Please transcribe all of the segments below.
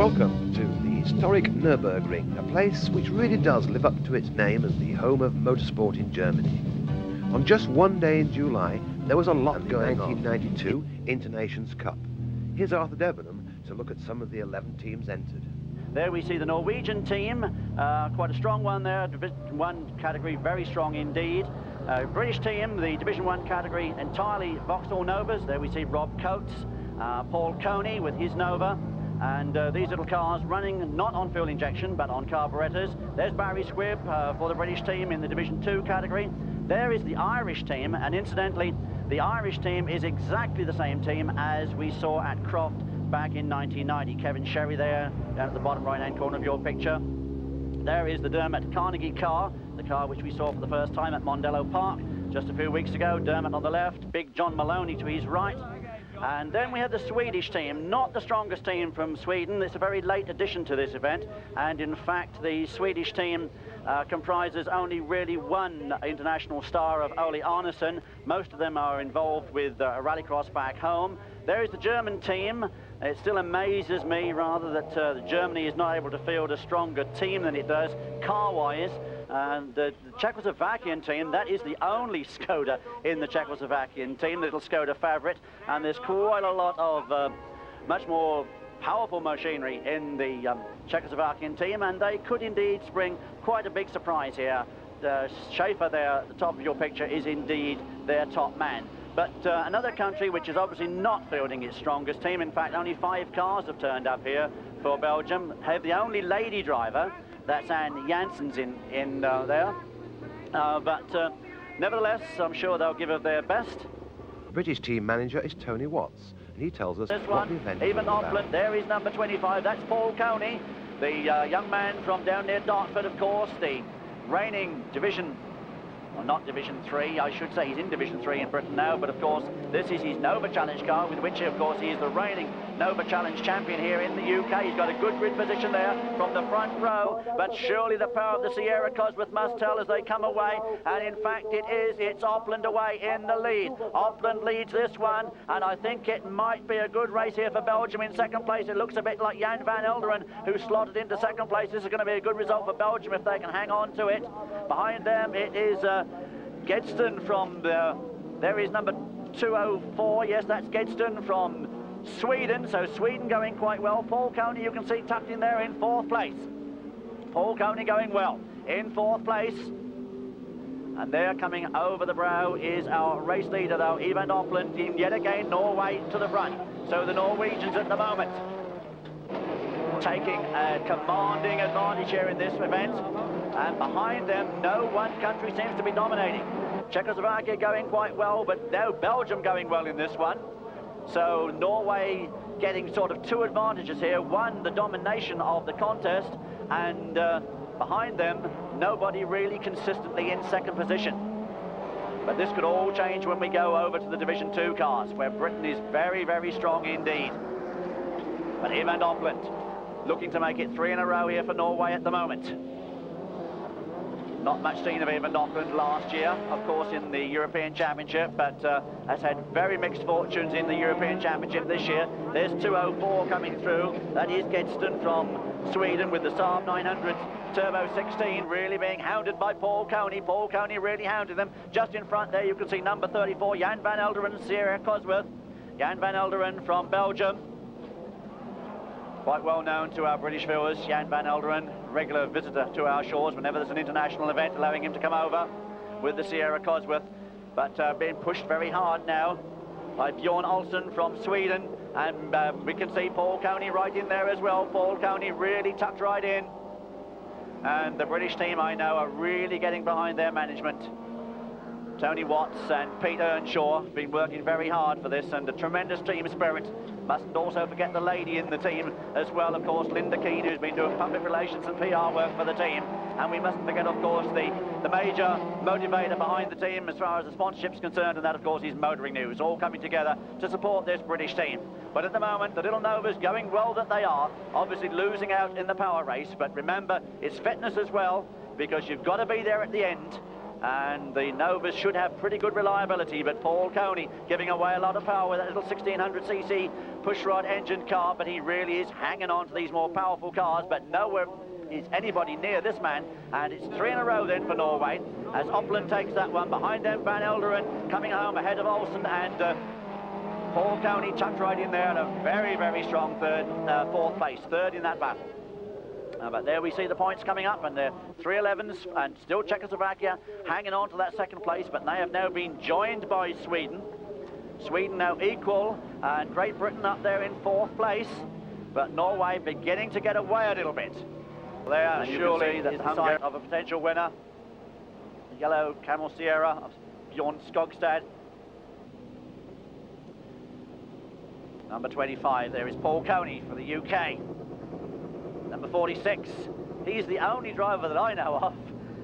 Welcome to the historic Nurburgring, a place which really does live up to its name as the home of motorsport in Germany. On just one day in July, there was a lot going on. 1992 Internations Cup. Here's Arthur Debenham to look at some of the 11 teams entered. There we see the Norwegian team, quite a strong one there, Division 1 category, very strong indeed. British team, the Division 1 category, entirely Vauxhall Novas. There we see Rob Coates, Paul Coney with his Nova. And these little cars running not on fuel injection but on carburetors. There's Barry Squibb for the British team in the Division 2 category. There is the Irish team, and incidentally the Irish team is exactly the same team as we saw at Croft back in 1990. Kevin Sherry there down at the bottom right hand corner of your picture. There is the Dermot Carnegie car, the car which we saw for the first time at Mondello Park just a few weeks ago. Dermot on the left, big John Maloney to his right. And then we have the Swedish team, not the strongest team from Sweden. It's a very late addition to this event, and in fact the Swedish team comprises only really one international star of Ole Arneson. Most of them are involved with Rallycross back home. There is the German team. It still amazes me rather that Germany is not able to field a stronger team than it does car-wise. And the Czechoslovakian team, that is the only Skoda in the Czechoslovakian team, the little Skoda Favourite, and there's quite a lot of much more powerful machinery in the Czechoslovakian team, and they could indeed spring quite a big surprise here. Schaefer there at the top of your picture is indeed their top man. But another country which is obviously not fielding its strongest team, in fact only 5 cars have turned up here for Belgium, have the only lady driver. That's Anne Janssens in there. But nevertheless, I'm sure they'll give it their best. British team manager is Tony Watts, and he tells us this what one, the event is even all about. Opland, there is number 25, that's Paul Coney, the young man from down near Dartford, of course, the reigning Division, well, not Division 3, I should say he's in Division 3 in Britain now, but of course this is his Nova Challenge car, with which of course he is the reigning Nova Challenge champion here in the UK. He's got a good grid position there from the front row, but surely the power of the Sierra Cosworth must tell as they come away, and in fact it's Opland away in the lead. Opland leads this one, and I think it might be a good race here for Belgium. In second place it looks a bit like Jan van Elderen, who slotted into second place. This is going to be a good result for Belgium if they can hang on to it. Behind them it is Gerdtsson from there is number 204, yes, that's Gerdtsson from Sweden, so Sweden going quite well. Paul Coney, you can see tucked in there in 4th place. Paul Coney going well in 4th place. And there coming over the brow is our race leader though, Ivan Opland, in yet again Norway to the front. So the Norwegians at the moment taking a commanding advantage here in this event. And behind them, no one country seems to be dominating. Czechoslovakia going quite well, but no Belgium going well in this one. So Norway getting sort of 2 advantages here. One, the domination of the contest, and behind them, nobody really consistently in second position. But this could all change when we go over to the Division 2 cars, where Britain is very, very strong indeed. But Ivan Opland looking to make it 3 in a row here for Norway at the moment. Not much seen of Ivan Opland last year, of course, in the European Championship, but has had very mixed fortunes in the European Championship this year. There's 204 coming through. That is Gerdtsson from Sweden with the SAAB 900 Turbo 16, really being hounded by Paul Coney. Paul Coney really hounded them. Just in front there you can see number 34, Jan van Elderen, Sierra Cosworth. Jan van Elderen from Belgium. Quite well known to our British viewers, Jan van Elderen, regular visitor to our shores whenever there's an international event, allowing him to come over with the Sierra Cosworth, but being pushed very hard now by Björn Ohlsson from Sweden, and we can see Paul Coney right in there as well. Paul Coney really tucked right in, and the British team, I know, are really getting behind their management. Tony Watts and Pete Earnshaw have been working very hard for this, and a tremendous team spirit. Mustn't also forget the lady in the team as well, of course, Linda Keane, who's been doing public relations and PR work for the team. And we mustn't forget, of course, the major motivator behind the team as far as the sponsorship's concerned, and that, of course, is Motoring News, all coming together to support this British team. But at the moment, the little Novas going well that they are, obviously losing out in the power race. But remember, it's fitness as well, because you've got to be there at the end. and the Novas should have pretty good reliability, but Paul Coney giving away a lot of power with that little 1600cc pushrod engine car, but he really is hanging on to these more powerful cars, but nowhere is anybody near this man, and it's 3 in a row then for Norway, as Opland takes that one. Behind them, Van Elderen coming home ahead of Ohlsson, and Paul Coney tucked right in there, and a very, very strong fourth place, third in that battle. But there we see the points coming up, and they're 311s, and still Czechoslovakia hanging on to that second place, but they have now been joined by Sweden. Sweden now equal, and Great Britain up there in fourth place, but Norway beginning to get away a little bit. There, surely, that's the sight of a potential winner. The yellow Camel Sierra of Björn Skogstad. Number 25, there is Paul Coney for the UK. Number 46, he's the only driver that I know of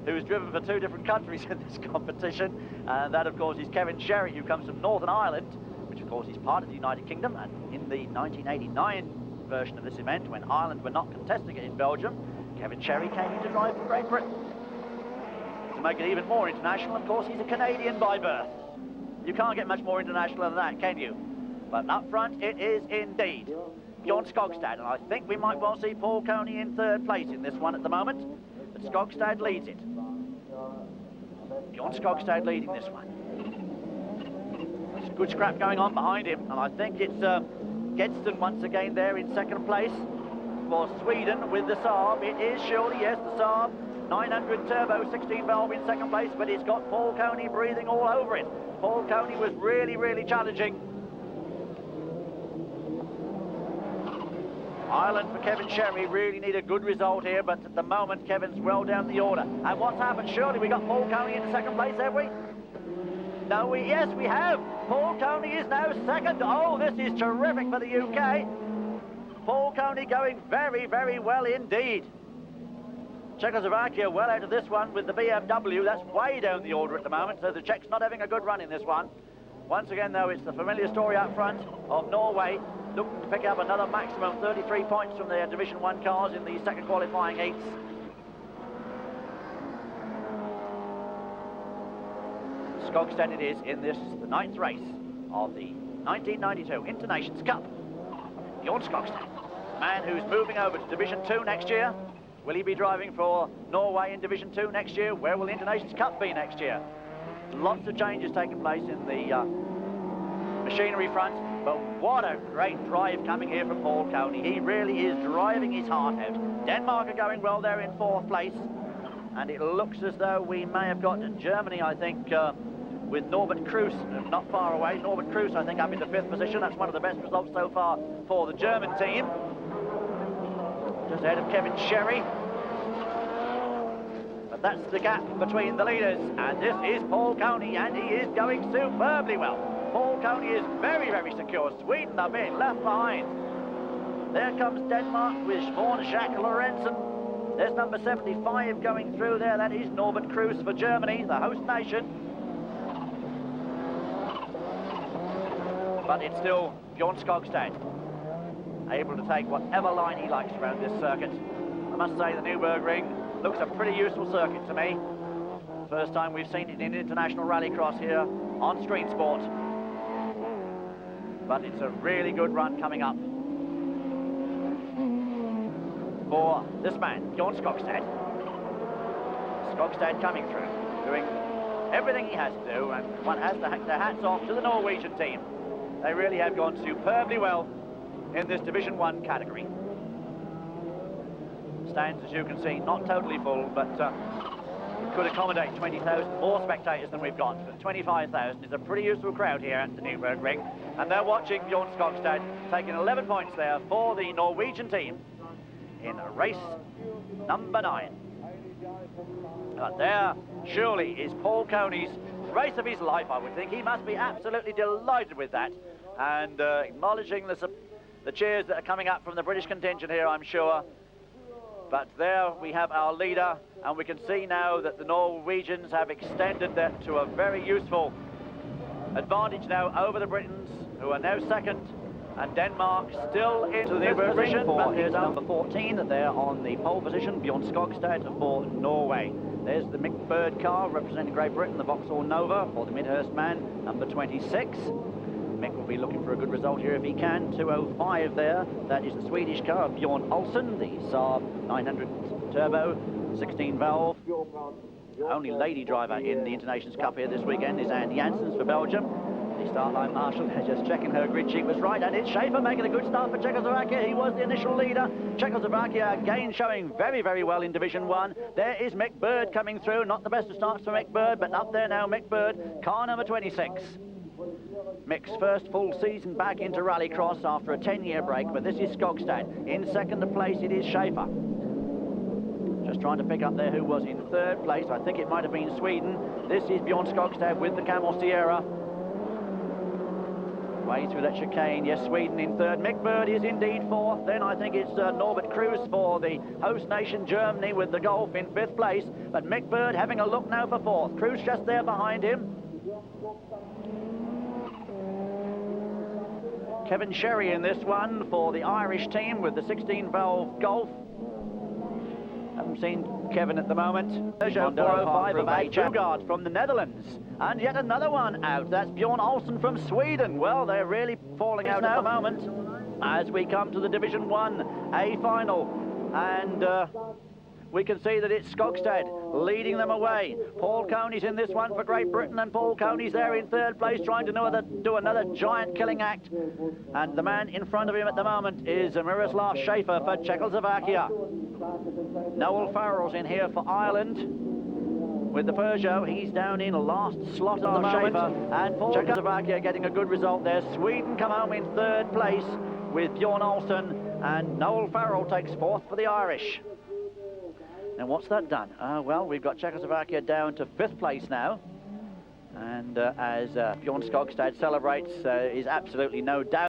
who's driven for 2 different countries in this competition, and that of course is Kevin Sherry, who comes from Northern Ireland, which of course is part of the United Kingdom, and in the 1989 version of this event, when Ireland were not contesting it in Belgium, Kevin Sherry came in to drive for Great Britain. To make it even more international, of course, he's a Canadian by birth. You can't get much more international than that, can you? But up front, it is indeed Björn Skogstad, and I think we might well see Paul Coney in third place in this one at the moment, but Skogstad leads it. Björn Skogstad leading this one. There's good scrap going on behind him, and I think it's Gerdtsson once again there in second place for Sweden with the SAAB. It is surely, yes, the SAAB 900 turbo 16 valve in second place, but it's got Paul Coney breathing all over it. Paul Coney was really, really challenging. Ireland for Kevin Sherry really need a good result here, but at the moment Kevin's well down the order. And what's happened? Surely we got Paul Coney in second place, have we? No, yes, we have. Paul Coney is now second. Oh, this is terrific for the UK. Paul Coney going very, very well indeed. Czechoslovakia well out of this one with the BMW. That's way down the order at the moment, so the Czechs not having a good run in this one. Once again, though, it's the familiar story up front of Norway, looking to pick up another maximum 33 points from their Division 1 cars in the second qualifying heats. Skogstad it is in this, the 9th race of the 1992 Internations Cup. Björn Skogstad, the man who's moving over to Division 2 next year. Will he be driving for Norway in Division 2 next year? Where will the Internations Cup be next year? Lots of changes taking place in the machinery front, but what a great drive coming here from Paul Coney. He really is driving his heart out. Denmark are going well there in 4th place, and it looks as though we may have got Germany, I think, with Norbert Kroos not far away. Norbert Kroos, I think, up into 5th position. That's one of the best results so far for the German team. Just ahead of Kevin Sherry. But that's the gap between the leaders, and this is Paul Coney, and he is going superbly well. Paul Coney is very, very secure. Sweden are being left behind. There comes Denmark with Svane Jacques Lorentzen. There's number 75 going through there. That is Norbert Kroos for Germany, the host nation. But it's still Björn Skogstad, able to take whatever line he likes around this circuit. I must say the Nurburgring looks a pretty useful circuit to me. First time we've seen it in international rallycross here on Street Sport. But it's a really good run coming up for this man, Björn Skogstad. Skogstad coming through, doing everything he has to do, and one has to hang their hats off to the Norwegian team. They really have gone superbly well in this Division 1 category. Stands, as you can see, not totally full, but it could accommodate 20,000 more spectators than we've got. But 25,000 is a pretty useful crowd here at the Nurburgring, and they're watching Björn Skogstad taking 11 points there for the Norwegian team in race number 9. But there surely is Paul Coney's race of his life, I would think. He must be absolutely delighted with that, and acknowledging the cheers that are coming up from the British contingent here, I'm sure. But there we have our leader, and we can see now that the Norwegians have extended that to a very useful advantage now over the Britons, who are now second, and Denmark still into the position. But here's number 14, they're on the pole position, Björn Skogstad for Norway. There's the Mick Bird car representing Great Britain, the Vauxhall Nova for the Midhurst man, number 26. Mick will be looking for a good result here if he can. 2:05 there. That is the Swedish car, Björn Ohlsson, the SAAB 900 Turbo, 16 valve. Only lady driver in the Internations Cup here this weekend is Anne Janssens for Belgium. The start line marshal just checking her grid sheet was right, and it's Schaefer making a good start for Czechoslovakia. He was the initial leader. Czechoslovakia again showing very, very well in Division 1. There is Mick Bird coming through. Not the best of starts for Mick Bird, but up there now Mick Bird, car number 26. Mick's first full season back into Rallycross after a 10-year break, but this is Skogstad. In second place it is Schaefer. Just trying to pick up there who was in third place. I think it might have been Sweden. This is Björn Skogstad with the Camel Sierra. Way through that chicane. Yes, Sweden in third. Mick Bird is indeed fourth. Then I think it's Norbert Cruz for the host nation Germany with the Golf in fifth place. But Mick Bird having a look now for fourth. Cruz just there behind him. Kevin Sherry in this one for the Irish team with the 16 valve Golf. Haven't seen Kevin at the moment. Peugeot 405 of H. from the Netherlands. And yet another one out. That's Björn Ohlsson from Sweden. Well, they're really falling out at the moment as we come to the Division 1A final. And we can see that it's Skogstad leading them away. Paul Coney's in this one for Great Britain, and Paul Coney's there in third place trying to do another giant killing act. And the man in front of him at the moment is Miroslav Schaefer for Czechoslovakia. Noel Farrell's in here for Ireland with the Peugeot. He's down in last slot at the moment. And Paul Czechoslovakia getting a good result there. Sweden come home in third place with Björn Ohlsson, and Noel Farrell takes fourth for the Irish. And what's that done? Well, we've got Czechoslovakia down to fifth place now. And as Björn Skogstad celebrates, is absolutely no doubt.